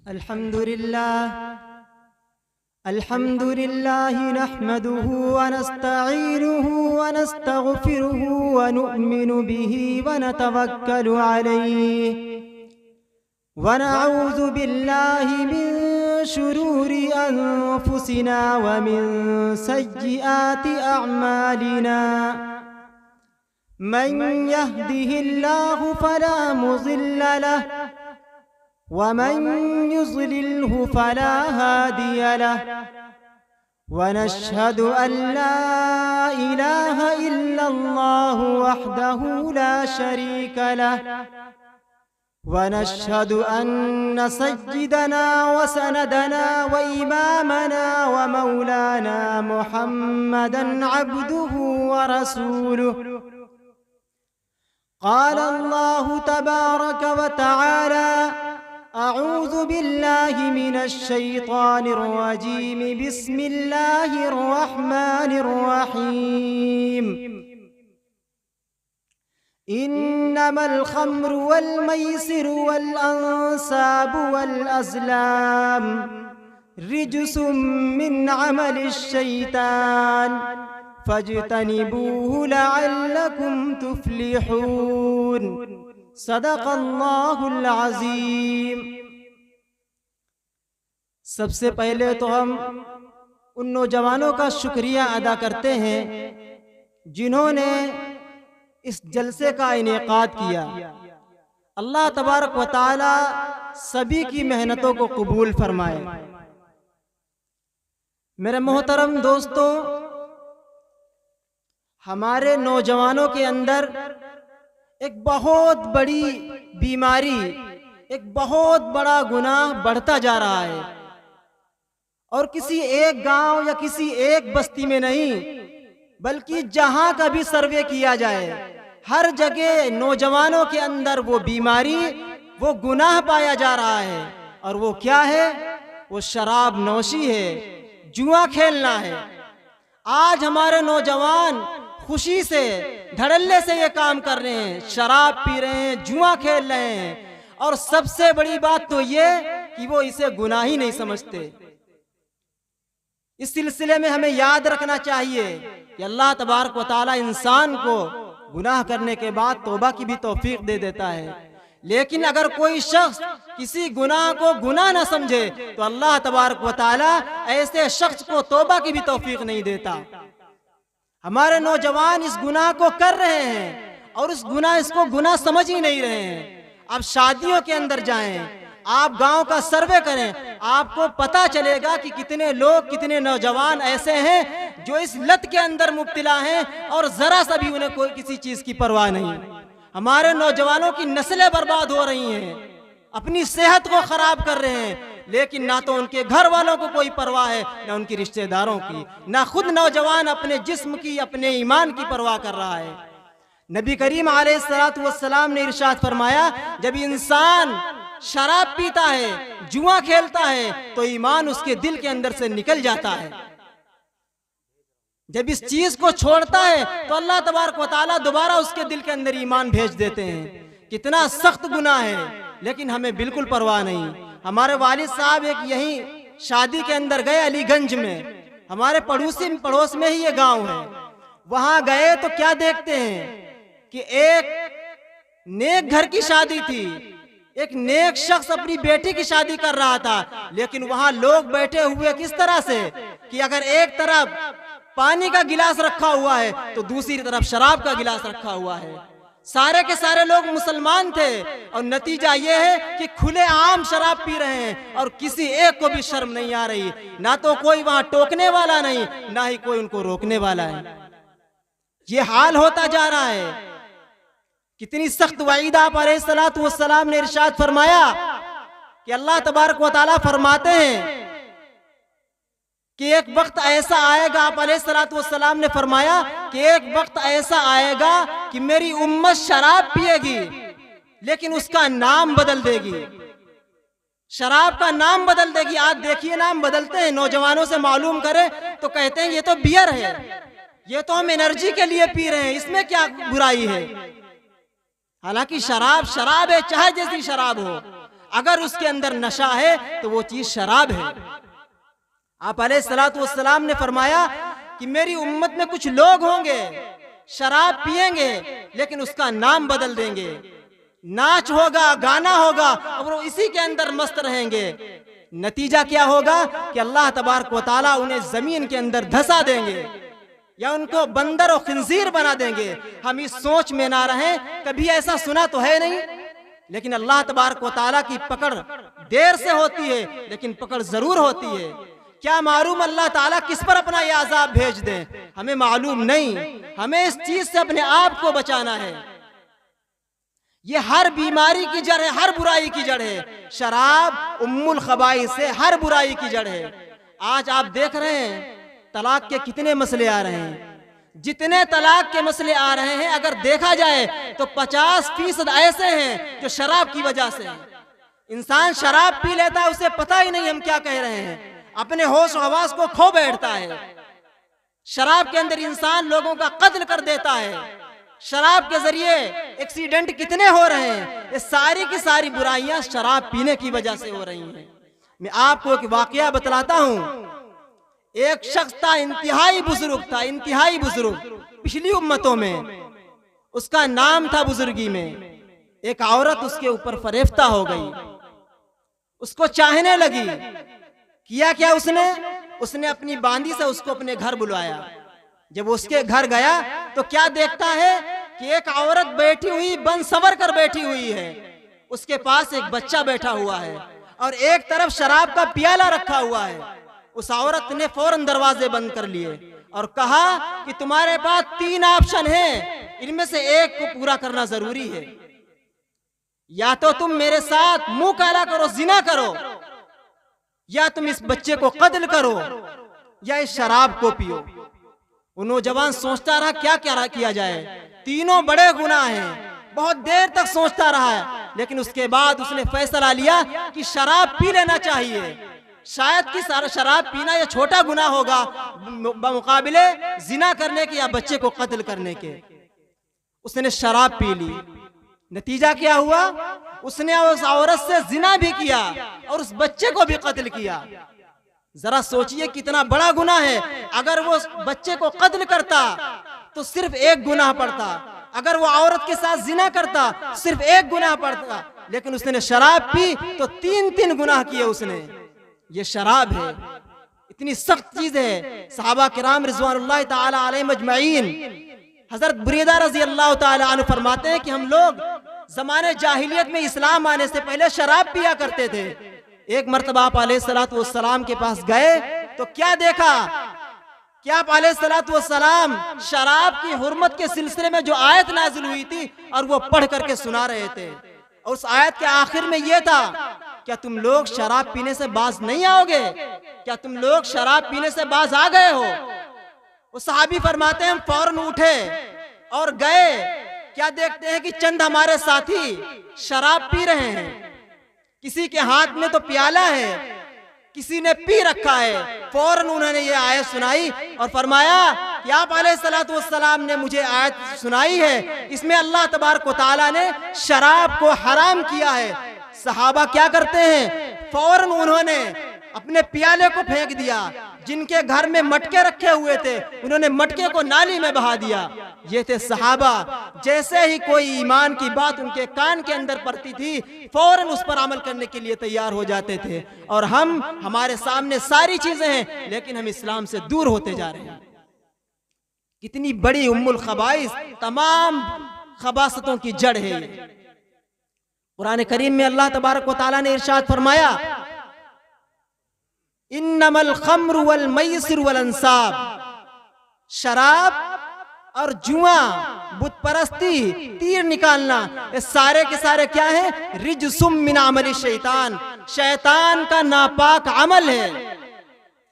अल्हम्दुलिल्लाह नहमदुहु व नस्तईनुहु व नस्तगफिरुहु व नु'मिनु बिही व नतवक्कलु अलैहि व नऊज़ु बिल्लाहि मिन शुरूरि अनफुसिना व मिन सय्यिआति अअमालिना मन यहदिहिल्लाहु फला मुज़िल्ल लहु वमन युज़लिल्हु फला हादिय लहु वनश्हदु अल्ला इलाहा इल्लल्लाहु वहदहु ला शरीक लहु वनश्हदु अन्न सय्यिदना व सनदना व इमामना व मौलाना मुहम्मदन अब्दुहु व रसूलुहु क़ाल अल्लाहु तबारक व तआला अऊज़ु बिल्लाहि मिनश शैतानिर रजीम बिस्मिल्लाहिर रहमानिर रहीम इन्नमल खम्रु वल मैसिरु वल अंसाबु वल अज़लाम रिज्सुम मिन अमलिश शैतान फज्तनिबूहु लअल्लकुम तुफ्लिहून। सदक़ल्लाहुल अज़ीम। सबसे पहले तो हम उन नौजवानों का शुक्रिया अदा करते हैं जिन्होंने इस जलसे का इनेकाद किया। अल्लाह तबारक व तआला सभी की मेहनतों को कबूल फरमाए। मेरे मोहतरम दोस्तों, हमारे नौजवानों के अंदर एक बहुत बड़ी बीमारी, एक बहुत बड़ा गुनाह बढ़ता जा रहा है और किसी एक गांव या किसी एक बस्ती में नहीं बल्कि जहां का भी सर्वे किया जाए हर जगह नौजवानों के अंदर वो बीमारी, वो गुनाह पाया जा रहा है। और वो क्या है? वो शराब नौशी है, जुआ खेलना है। आज हमारे नौजवान खुशी से धड़ल्ले से ये काम कर रहे हैं, शराब पी रहे हैं, जुआ खेल रहे हैं और सबसे बड़ी बात तो ये कि वो इसे गुनाह ही नहीं समझते। इस सिलसिले में हमें याद रखना चाहिए कि अल्लाह तबारक व तआला इंसान को गुनाह करने के बाद तौबा की भी तौफीक दे देता है, लेकिन अगर कोई शख्स किसी गुनाह को गुनाह ना समझे तो अल्लाह तबारक व तआला ऐसे शख्स को तौबा की भी तौफीक नहीं देता। हमारे नौजवान इस गुनाह को कर रहे हैं और इसको गुनाह समझ ही नहीं रहे हैं। आप शादियों के अंदर जाएं, आप गांव का सर्वे करें, आपको पता चलेगा कि कितने लोग, कितने नौजवान ऐसे हैं जो इस लत के अंदर मुब्तला हैं और जरा सा भी उन्हें कोई किसी चीज की परवाह नहीं। हमारे नौजवानों की नस्लें बर्बाद हो रही हैं, अपनी सेहत को खराब कर रहे हैं, लेकिन ना तो उनके घर वालों को कोई परवाह है, ना उनके रिश्तेदारों की, ना खुद नौजवान अपने जिस्म की, अपने ईमान की परवाह कर रहा है। नबी करीम अलैहिस्सलातु वस्सलाम ने इरशाद फरमाया, जब इंसान शराब पीता है, जुआ खेलता है तो ईमान उसके दिल के अंदर से निकल जाता है। जब इस चीज को छोड़ता है तो अल्लाह तबारक व तआला दोबारा उसके दिल के अंदर ईमान भेज देते हैं। कितना सख्त गुनाह है, लेकिन हमें बिल्कुल परवाह नहीं। हमारे वालिद साहब एक यहीं शादी के अंदर गए अलीगंज में, हमारे पड़ोस में ही ये गांव है। वहां गए तो क्या देखते हैं कि एक नेक घर की शादी थी, एक नेक शख्स अपनी बेटी की शादी कर रहा था, लेकिन वहां लोग बैठे हुए किस तरह से कि अगर एक तरफ पानी का गिलास रखा हुआ है तो दूसरी तरफ शराब का गिलास रखा हुआ है। सारे के सारे लोग मुसलमान थे और नतीजा ये है कि खुले आम शराब पी रहे हैं और किसी एक को भी शर्म नहीं आ रही। ना तो कोई वहां टोकने वाला नहीं, ना ही कोई उनको रोकने वाला है। ये हाल होता जा रहा है। कितनी सख्त वईद आप अलैहिस्सलातु वस्सलाम ने इरशाद फरमाया कि अल्लाह तबारक व तआला फरमाते हैं कि एक वक्त ऐसा आएगा, आप अलैहिस्सलातु वस्सलाम ने फरमाया कि एक वक्त ऐसा आएगा कि मेरी उम्मत शराब पिएगी लेकिन उसका नाम बदल देगी, शराब का नाम बदल देगी। आज देखिए नाम बदलते हैं, नौजवानों से मालूम करें तो कहते हैं ये तो बियर है, ये तो हम एनर्जी के लिए पी रहे हैं, इसमें क्या बुराई है। हालांकि शराब शराब है, चाहे जैसी शराब हो। अगर उसके अंदर नशा है तो वो चीज शराब है। आप अलैहिस्सलातु वस्सलाम ने फरमाया कि मेरी उम्मत में कुछ लोग होंगे शराब पिएंगे लेकिन उसका नाम बदल देंगे, नाच होगा, गाना होगा और वो इसी के अंदर मस्त रहेंगे। नतीजा क्या होगा कि अल्लाह तबारक व तआला उन्हें जमीन के अंदर धंसा देंगे या उनको बंदर और खिंजीर बना देंगे। हम इस सोच में ना रहें, कभी ऐसा सुना तो है नहीं, लेकिन अल्लाह तबारक व तआला की पकड़ देर से होती है लेकिन पकड़ जरूर होती है। क्या मालूम अल्लाह ताला किस पर अपना ये अजाब भेज दे, हमें मालूम नहीं। हमें इस चीज से अपने आप को बचाना है। ये हर बीमारी की जड़ है, हर बुराई की जड़ है। शराब उम्मुल खबाइस से हर बुराई की जड़ है। आज आप देख रहे हैं तलाक के कितने मसले आ रहे हैं। जितने तलाक के मसले आ रहे हैं अगर देखा जाए तो 50% ऐसे हैं जो शराब की वजह से हैं। इंसान शराब पी लेता है, उसे पता ही नहीं हम क्या कह रहे हैं, अपने होश हवास को खो बैठता है। शराब के अंदर इंसान लोगों का कत्ल कर देता है। शराब के जरिए एक्सीडेंट कितने हो रहे हैं। ये सारी की सारी बुराइयां शराब पीने की वजह से हो रही हैं। मैं आपको एक वाकया बतलाता हूं। एक शख्स था, इंतहाई बुजुर्ग था, इंतहाई बुजुर्ग, पिछली उम्मतों में उसका नाम था बुजुर्गी में। एक औरत उसके ऊपर फरेफ्ता हो गई, उसको चाहने लगी। किया क्या उसने अपनी बांदी से उसको अपने घर बुलवाया। जब उसके घर गया तो क्या देखता है कि एक औरत बैठी हुई, बन सवर कर बैठी हुई है। उसके पास एक बच्चा बैठा हुआ है और एक तरफ शराब का प्याला रखा हुआ है। उस औरत ने फौरन दरवाजे बंद कर लिए और कहा कि तुम्हारे पास 3 ऑप्शन हैं, इनमें से एक को पूरा करना जरूरी है। या तो तुम मेरे साथ मुंह काला करो, जिना करो, या तुम इस बच्चे को कत्ल करो, या इस शराब को पियो। वो नौजवान सोचता रहा क्या क्या किया जाए। तीनों बड़े गुनाह हैं। बहुत देर तक सोचता रहा, लेकिन उसके बाद उसने फैसला लिया कि शराब पी लेना चाहिए। शायद कि शराब पीना यह छोटा गुनाह होगा बमुकाबिले जिना करने के या बच्चे को कत्ल करने के। उसने शराब पी ली। नतीजा क्या हुआ, उसने उस औरत से जिना भी किया और उस बच्चे को भी कत्ल किया। जरा सोचिए कितना बड़ा गुनाह है। अगर वो बच्चे को कत्ल करता तो सिर्फ एक गुनाह पड़ता, अगर वो औरत के साथ जिना करता सिर्फ एक गुनाह पड़ता, लेकिन उसने शराब पी तो 3 गुनाह किए उसने। ये शराब है, इतनी सख्त चीज है। सहाबा किराम रिज़वानुल्लाह ताला अलैहिम अजमईन, हजरत बुरैदा रजी अल्लाह ताला अन्हु फरमाते हैं कि हम लोग जमाने जाहिलियत में इस्लाम आने से पहले शराब पिया करते थे। एक मर्तबा आप अलैहिस्सलातु वस्सलाम के पास गए तो क्या देखा कि आप अलैहिस्सलातु वस्सलाम शराब की हुर्मत के सिलसिले में जो आयत नाजिल हुई थी और वो पढ़ करके सुना रहे थे। और उस आयत के आखिर में ये था, क्या तुम लोग शराब पीने से बाज नहीं आओगे? क्या तुम लोग शराब पीने से बाज आ गए हो? वो सहाबी फरमाते हैं हम फौरन उठे और गए। क्या देखते हैं कि चंद हमारे साथी शराब पी रहे हैं। किसी के हाथ में तो प्याला है, किसी ने पी रखा है। फौरन उन्होंने ये आयत सुनाई और फरमाया कि आप अलैहिस्सलातु वस्सलाम ने मुझे आयत सुनाई है, इसमें अल्लाह तबारक व तआला ने शराब को हराम किया है। सहाबा क्या करते हैं, फौरन उन्होंने अपने प्याले को फेंक दिया। जिनके घर में मटके रखे हुए थे उन्होंने मटके को नाली में बहा दिया। ये थे सहाबा। जैसे ही कोई ईमान की बात उनके कान के अंदर पड़ती थी फौरन उस पर अमल करने के लिए तैयार हो जाते थे। और हमारे सामने सारी चीजें हैं लेकिन हम इस्लाम से दूर होते जा रहे हैं। कितनी बड़ी उम्मुल खबाइस, तमाम खबासतों की जड़ है। कुरान करीम में अल्लाह तबारक व तआला ने इरशाद फरमाया, इन्नमल खम्रु वल मैसिर वल अंसाब, शराब और जुआ, बुत परस्ती, तीर निकालना, ये सारे के सारे क्या है, रिजसुम मिन अमली शैतान, शैतान का नापाक अमल है।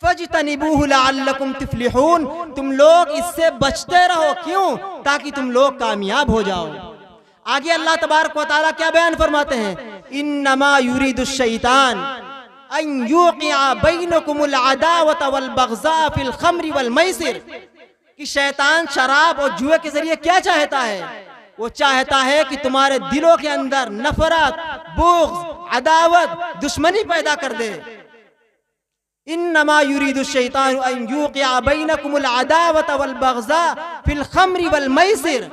फजतनिबूहु लअल्लकुम तुफ्लिहून, तुम लोग इससे बचते रहो। क्यों? ताकि तुम लोग कामयाब हो जाओ। आगे अल्लाह तबारक व तआला क्या बयान फरमाते हैं, इन्नमा युरीदुश शैतान अन युक़िअ बैनकुमुल अदावत वल बग़ज़ा फिल खम्रि वल मैसिर, कि शैतान शराब और जुए के जरिए क्या चाहता है, वो चाहता है कि तुम्हारे दिलों के अंदर नफरत, बुग़्ज़, अदावत, दुश्मनी पैदा कर दे। इन्नमा युरीदु शैतानु अन युक़िअ बैनकुमुल अदावत वल बग़्ज़ा फिल ख़म्रि वल मैसिर।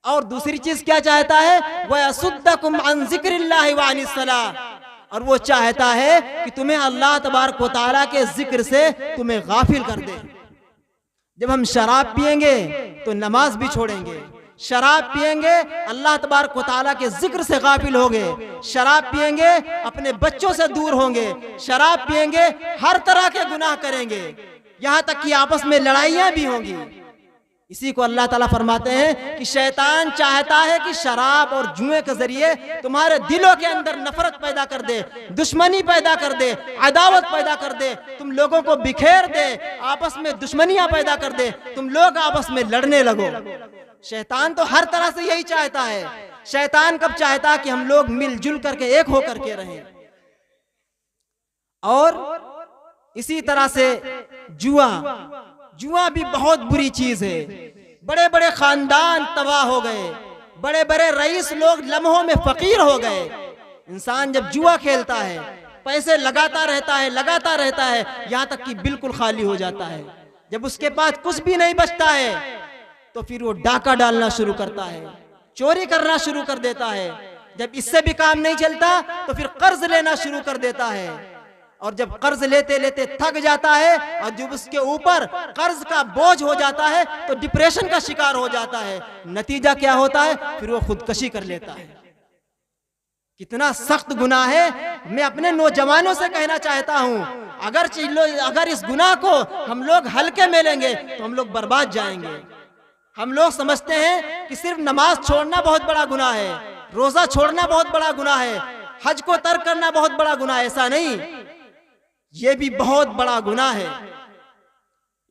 और दूसरी चीज क्या चाहता है? वयसुद्दकुम अन ज़िक्रिल्लाहि व अनिस सलाह। और वो चाहता है कि तुम्हें अल्लाह तबारक व तआला के जिक्र से तुम्हें गाफिल कर दे। जब हम शराब पिएंगे तो नमाज भी छोड़ेंगे, शराब पिएंगे अल्लाह तबारक व तआला के जिक्र से गाफिल होंगे, शराब पिएंगे अपने बच्चों से दूर होंगे, शराब पिएंगे हर तरह के गुनाह करेंगे, यहाँ तक कि आपस में लड़ाइयाँ भी होंगी। इसी को अल्लाह ताला फरमाते हैं कि शैतान चाहता है कि शराब और जुए के जरिए तुम्हारे दिलों के अंदर नफरत पैदा कर दे, दुश्मनी पैदा कर दे, अदावत पैदा कर दे, तुम लोगों को बिखेर दे, आपस में दुश्मनियां पैदा कर दे, तुम लोग आपस में लड़ने लगो। शैतान तो हर तरह से यही चाहता है। शैतान कब चाहता है? कि हम लोग मिलजुल करके एक होकर के रहें। और इसी तरह से जुआ भी बहुत बुरी चीज है। बड़े बड़े खानदान तबाह हो गए, बड़े बड़े रईस लोग लम्हों में फकीर हो गए। इंसान जब जुआ खेलता है, पैसे लगाता रहता है, यहाँ तक कि बिल्कुल खाली हो जाता है। जब उसके पास कुछ भी नहीं बचता है तो फिर वो डाका डालना शुरू करता है, चोरी करना शुरू कर देता है। जब इससे भी काम नहीं चलता तो फिर कर्ज लेना शुरू कर देता है। और जब कर्ज लेते लेते थक जाता है और जब उसके ऊपर कर्ज का बोझ हो जाता है तो डिप्रेशन का शिकार हो जाता है। नतीजा क्या होता है? फिर वो खुदकशी कर लेता है। कितना सख्त गुनाह है। मैं अपने नौजवानों से कहना चाहता हूँ, अगर इस गुनाह को हम लोग हल्के में लेंगे तो हम लोग बर्बाद जाएंगे। हम लोग समझते हैं कि सिर्फ नमाज छोड़ना बहुत बड़ा गुनाह है, रोजा छोड़ना बहुत बड़ा गुनाह है, हज को तर्क करना बहुत बड़ा गुनाह है। ऐसा नहीं, ये भी बहुत बड़ा गुनाह है।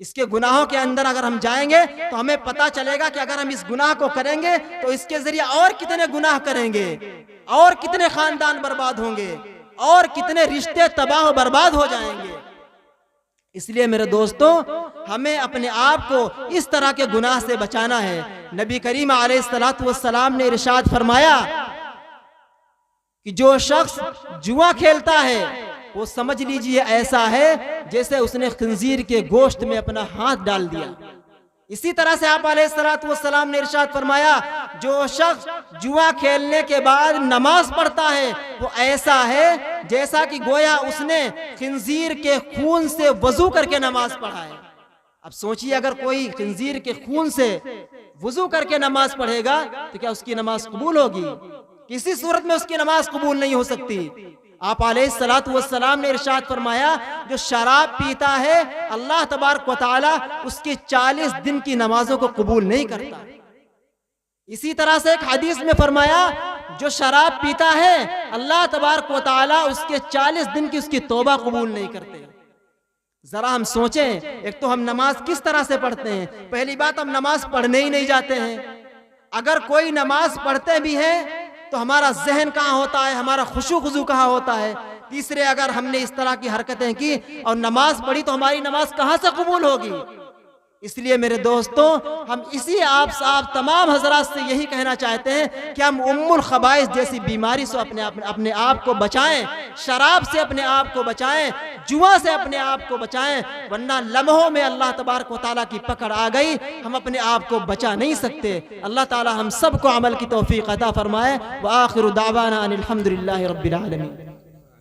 इसके गुनाहों के अंदर अगर हम जाएंगे तो हमें पता चलेगा कि अगर हम इस गुनाह को करेंगे तो इसके जरिए और कितने गुनाह करेंगे, और कितने खानदान बर्बाद होंगे, और कितने रिश्ते तबाह बर्बाद हो जाएंगे। इसलिए मेरे दोस्तों, हमें अपने आप को इस तरह के गुनाह से बचाना है। नबी करीम अलैहिस्सलातु वस्सलाम ने इरशाद फरमाया कि जो शख्स जुआ खेलता है वो समझ लीजिए ऐसा है जैसे उसने खंजीर के गोश्त में अपना हाथ डाल दिया। इसी तरह से आप अलैहिस्सलातु वस्सलाम ने इरशाद फरमाया, जो शख्स जुआ खेलने के बाद नमाज पढ़ता है वो ऐसा है जैसा कि गोया उसने खंजीर के खून से वजू करके नमाज पढ़ा है। अब सोचिए, अगर कोई खंजीर के खून से वजू करके नमाज पढ़ेगा तो क्या उसकी नमाज कबूल होगी? किसी सूरत में उसकी नमाज कबूल नहीं हो सकती। आप अलैहिस्सलातु वस्सलाम ने इरशाद फरमाया, जो शराब पीता है अल्लाह तबारक व तआला उसकी 40 दिन की नमाजों को कबूल नहीं करता। इसी तरह से एक हदीस में फरमाया, जो शराब पीता है अल्लाह तबारक व तआला उसके 40 दिन की उसकी तौबा कबूल नहीं करते। जरा हम सोचें, एक तो हम नमाज किस तरह से पढ़ते हैं। पहली बात, हम नमाज पढ़ने ही नहीं जाते हैं। अगर कोई नमाज पढ़ते भी हैं तो हमारा जहन कहाँ होता है, हमारा खुशू खुजू कहाँ होता है। तीसरे, अगर हमने इस तरह की हरकतें की और नमाज पढ़ी तो हमारी नमाज कहाँ से कबूल होगी। इसलिए मेरे दोस्तों, हम इसी आप तमाम हजरात से यही कहना चाहते हैं कि हम उम्मुल खबाइस जैसी बीमारी से अपने आप को बचाएं, शराब से अपने आप को बचाएं, जुआ से अपने आप को बचाएं, वरना लम्हों में अल्लाह तबारक व तआला की पकड़ आ गई, हम अपने आप को बचा नहीं सकते। अल्लाह ताला हम सबको अमल की तौफीक अता फरमाए। व आखिरु दावाना अनिल हम्दुलिल्लाहि रब्बिल आलमीन।